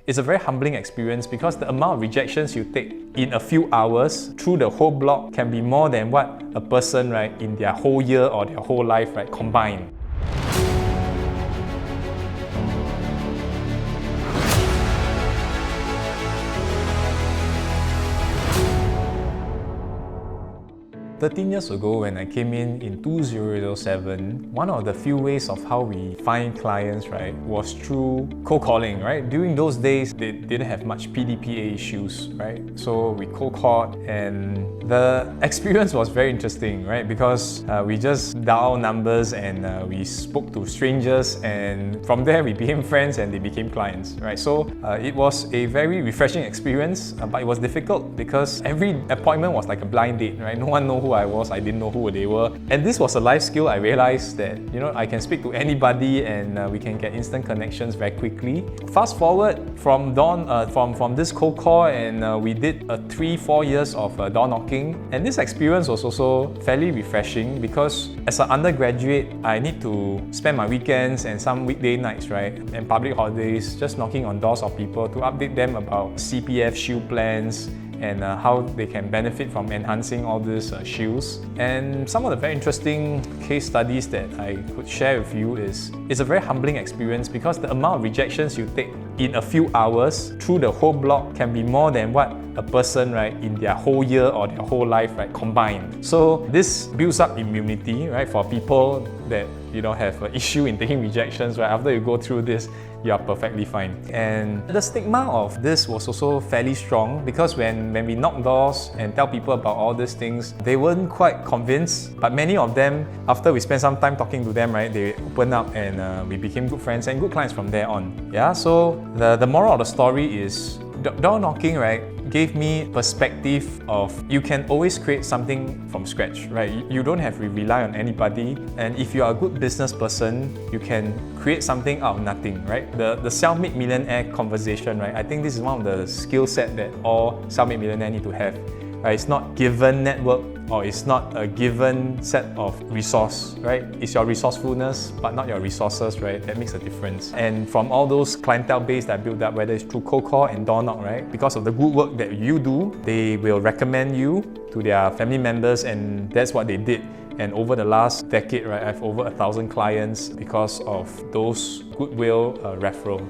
It's a very humbling experience because the amount of rejections you take in a few hours through the whole block can be more than what a person, right, in their whole year or their whole life, right, combined. "13 years ago, when I came in 2007, one of the few ways of how we find clients, right, was through cold calling, right? During those days, they didn't have much PDPA issues, right? So we cold called, and the experience was very interesting, right? Because we just dialed numbers and we spoke to strangers, and from there we became friends and they became clients, right? So it was a very refreshing experience, but it was difficult because every appointment was like a blind date, right? No one knew who I was, I didn't know who they were. And this was a life skill. I realized that, I can speak to anybody and we can get instant connections very quickly. Fast forward from from this cold call, and we did 3-4 years of door knocking. And this experience was also fairly refreshing because as an undergraduate, I need to spend my weekends and some weekday nights, right, and public holidays just knocking on doors of people to update them about CPF shield plans and how they can benefit from enhancing all these shields. And some of the very interesting case studies that I could share with you it's a very humbling experience because the amount of rejections you take in a few hours through the whole block can be more than what a person, right, in their whole year or their whole life, right, combined. So this builds up immunity, right, for people that have an issue in taking rejections, right? After you go through this, you are perfectly fine. And the stigma of this was also fairly strong because when we knock doors and tell people about all these things, they weren't quite convinced. But many of them, after we spent some time talking to them, right, they opened up and we became good friends and good clients from there on. Yeah, so the moral of the story is door knocking, right, gave me perspective of you can always create something from scratch, right? You don't have to rely on anybody, and if you are a good business person, you can create something out of nothing, right? The self-made millionaire conversation, right? I think this is one of the skill set that all self-made millionaire need to have. Right? It's not given network or it's not a given set of resource, right? It's your resourcefulness, but not your resources, right? That makes a difference. And from all those clientele base that I built up, whether it's through cold call and door knock, right? Because of the good work that you do, they will recommend you to their family members, and that's what they did. And over the last decade, right, I have over 1,000 clients because of those goodwill referral.